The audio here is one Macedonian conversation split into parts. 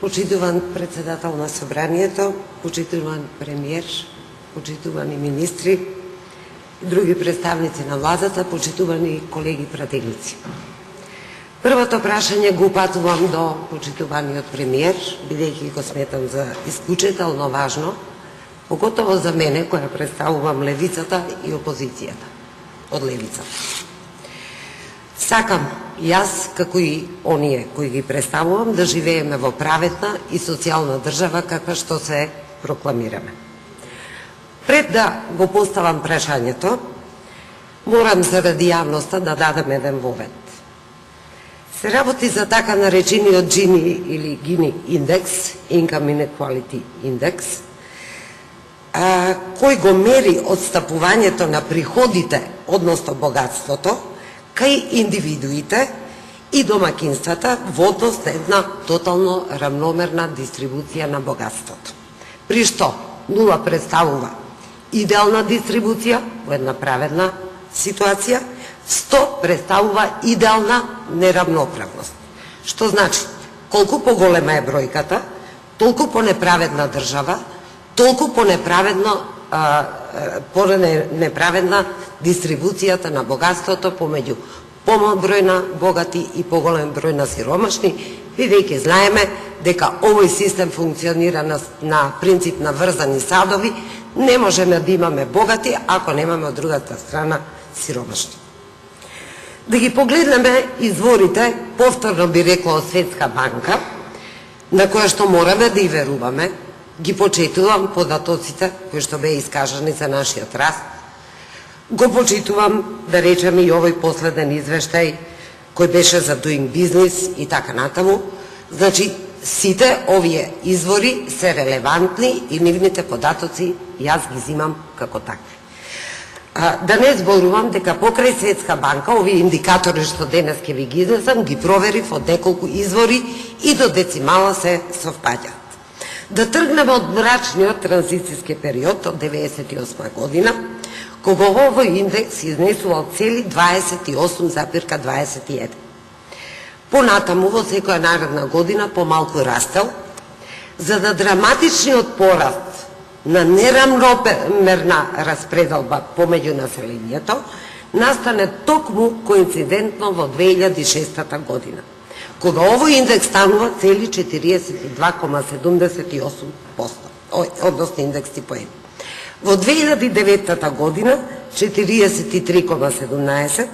Почитуван председател на Собранието, почитуван премиер, почитувани министри, други представници на владата, почитувани колеги пратеници. Првото прашање го упатувам до почитуваниот премиер, бидејќи го сметам за исклучително важно, поготово за мене, која представувам левицата и опозицијата од левицата. Сакам јас, како и оние кои ги представувам, да живееме во праведна и социјална држава каква што се прокламираме. Пред да го поставам прашањето, морам заради јавноста да дадам еден вовет. Се работи за така наречениот Джини или Гини индекс, Income Inequality Index, кој го мери одстапувањето на приходите, односно богатството, кај индивидуите и домакинствата во однос на една тотално равномерна дистрибуција на богатството. При што 0 представува идеална дистрибуција во една праведна ситуација, 100 представува идеална неравноправност. Што значи, колку поголема е бројката, толку понеправедна држава, толку понеправедна дистрибуцијата на богатството помеѓу помал број на богати и поголем број на сиромашни, бидејќи знаеме дека овој систем функционира на принцип на врзани садови, не можеме да имаме богати ако немаме од другата страна сиромашни. Да ги погледнеме изворите, повторно би рекла од Светска банка, на која што мораме да и веруваме, ги почитувам податоците кои што беа искажани за нашиот раст, го почитувам, да речеме, и овој последен извештај кој беше за Doing Business и така натаму. Значи, сите овие извори се релевантни и нивните податоци јас ги зимам како такви. Да не зборувам дека покрај Светска банка овие индикатори што денес ќе ви ги изнесам, ги проверив од неколку извори и до децимала се совпаѓаат. Да тргнеме од мрачниот транзицијски период од 1998 година, кога овој индекс изнесувал цели 28,21. Понатаму во секоја наредна година помалку растел, за да драматичниот пораст на неравномерна распределба помеѓу населението настане токму коинцидентно во 2006 година, кога овој индекс станува цели 42,78%, односно индекси поени. Во 2009 година 43,17%,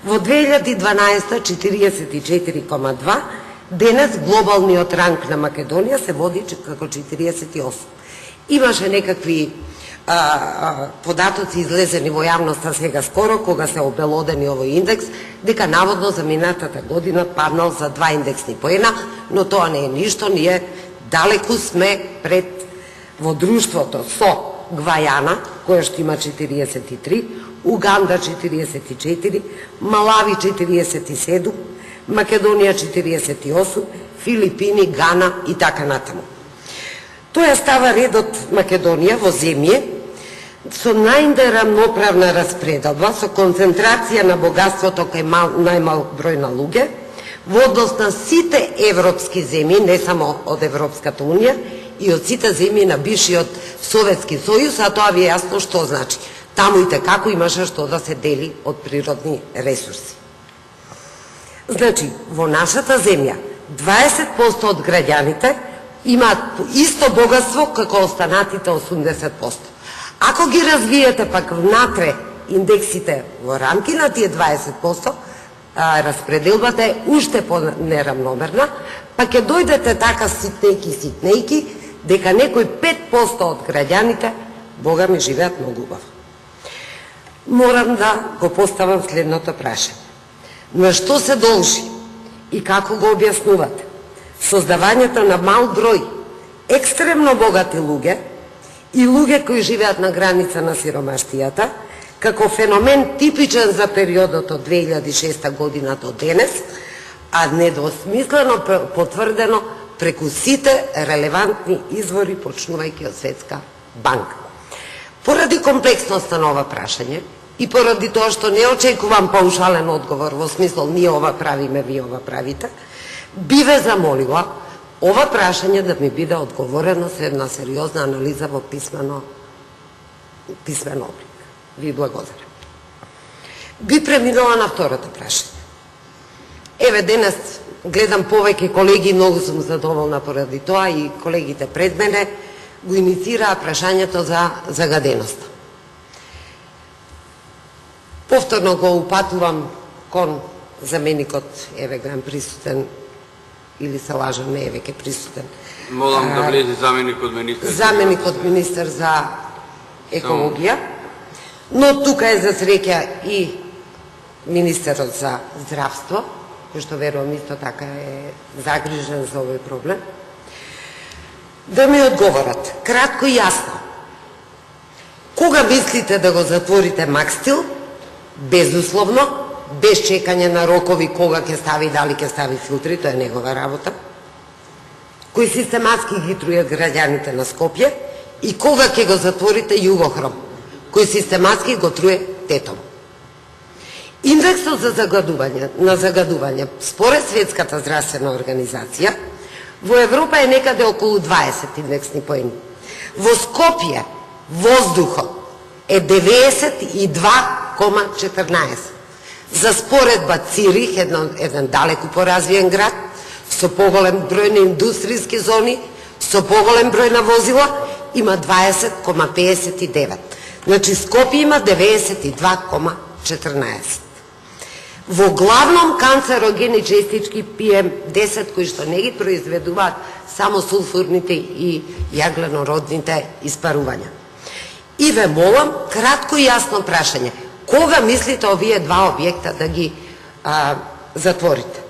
во 2012 44,2%, денес глобалниот ранг на Македонија се води како 48%. Имаше некакви податоци излезени во јавноста сега скоро, кога се обелодени овој индекс, дека наводно за минатата година паднал за 2 индексни поена, но тоа не е ништо, ние далеку сме пред во друштвото со Гвајана, која што има 43, Уганда 44, Малави 47, Македонија 48, Филипини, Гана и така натаму. Тоа става редот Македонија во земје со најнеравноправна распределба, со концентрација на богатството кај најмал број на луѓе, во однос на сите европски земји, не само од Европската унија, и од сите земји на бившиот Советски сојуз, а тоа ви е јасно што значи. Таму и како имаше што да се дели од природни ресурси. Значи, во нашата земја 20% од граѓаните имаат исто богатство како останатите 80%. Ако ги развиете пак внатре индексите во рамки на тие 20%, распределбата е уште по-неравномерна, па ќе дојдете така ситнејки, дека некои 5% од граѓаните, Бога ми, живеат многу убаво. Морам да го поставам следното прашање. На што се должи и како го објаснувате создавањето на мал број екстремно богати луѓе и луѓе кои живеат на граница на сиромаштијата, како феномен типичен за периодот од 2006 година до денес, а недосмислено потврдено преку сите релевантни извори, почнувајќи од Светска банка. Поради комплексноста на ова прашање и поради тоа што не очекувам паушален одговор во смисол ние ова правиме, вие ова правите, би ве замолила ова прашање да ми биде одговорено со една сериозна анализа во писмен облик. Ви благодарам. Би преминала на второто прашање. Еве, денес гледам повеќе колеги, многу сум задоволна поради тоа и колегите пред мене го инициираа прашањето за загаденоста. Повторно го упатувам кон заменикот, еве гледам присутен, или се лажам, не е веќе присутен. Молам да влезе заменикот министер. Заменикот министер за екологија, но тука е за среќа и министерот за здравство, кој што верувам исто така е загрижен за овој проблем, да ми одговорат кратко и јасно. Кога мислите да го затворите Макстил, безусловно, без чекање на рокови кога ќе стави, дали ќе стави филтри, тоа е негова работа, кој систематски ги труе граѓаните на Скопје, и кога ќе го затворите Југохром, кој систематски го труе Тетово. Индексот за загадување, според Светската здравствена организација, во Европа е некаде околу 20 индексни поени. Во Скопје воздухот е 92,14. За споредба Цирих, еден далеку поразвиен град, со поголем број на индустријски зони, со поголем број на возила, има 20,59. Значи Скопје има 92,14. Во главном канцерогени частички PM10, кои што не ги произведуваат само сулфурните и јагленородните испарувања. И ве молам, кратко и јасно прашање. Кога мислите овие два објекта да ги затворите?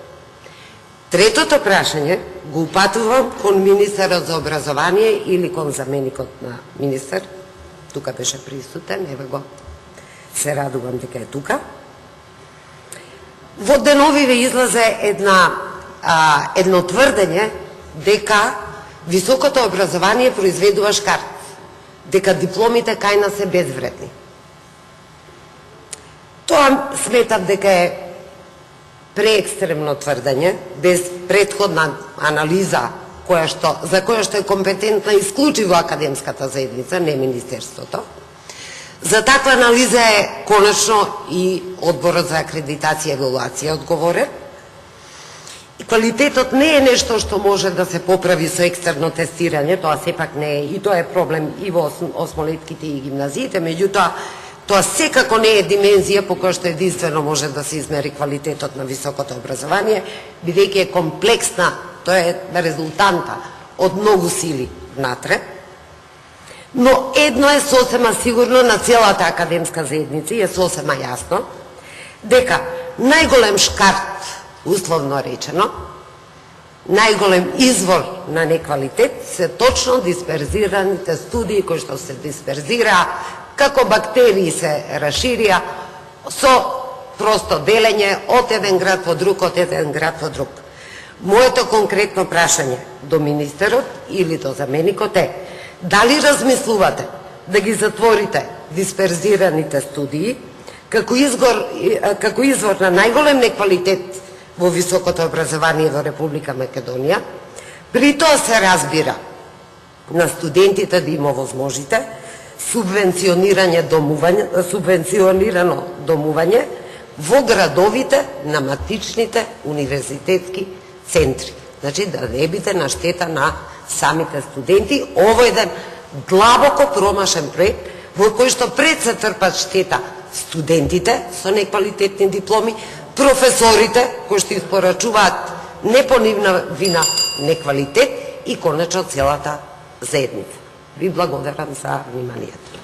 Третото прашање го упатувам кон министерот за образование или кон заменикот на министер. Тука беше присутен, еве го. Се радувам дека е тука. Во деновиве излезе едно тврдење дека високото образование произведува шкарт, дека дипломите кај нас се безвредни. Тоа сметам дека е преекстремно тврдење, без претходна анализа за која што е компетентна исклучиво академската заедница, не Министерството. За таква анализа е конечно и Одборот за акредитација и евалуација одговорен. Квалитетот не е нешто што може да се поправи со екстерно тестирање, тоа сепак не е, и тоа е проблем и во осмолетките и гимназиите, меѓутоа тоа секако не е димензија по која што единствено може да се измери квалитетот на високото образование, бидејќи е комплексна, тоа е резултанта од многу сили внатре. Но едно е сосема сигурно на целата академска заедница и е сосема јасно, дека најголем шкарт, условно речено, најголем извор на неквалитет се точно дисперзираните студии кои што се дисперзираа, како бактерии се расширија со просто делење од еден град во друг, од еден град во друг. Моето конкретно прашање до министерот или до заменикот е: дали размислувате да ги затворите дисперзираните студии како извор на најголем неквалитет во високото образование во Република Македонија, при тоа се разбира на студентите да им овозможите субвенционирано домување во градовите на матичните универзитетски центри. Значи да не биде на штета на самите студенти. Ово е еден длабоко промашен проект во кој што пред се трпат штета студентите со неквалитетни дипломи, професорите кои што испорачуваат не по нивна вина неквалитет и конечно целата заедница. Ви благодарам за вниманието.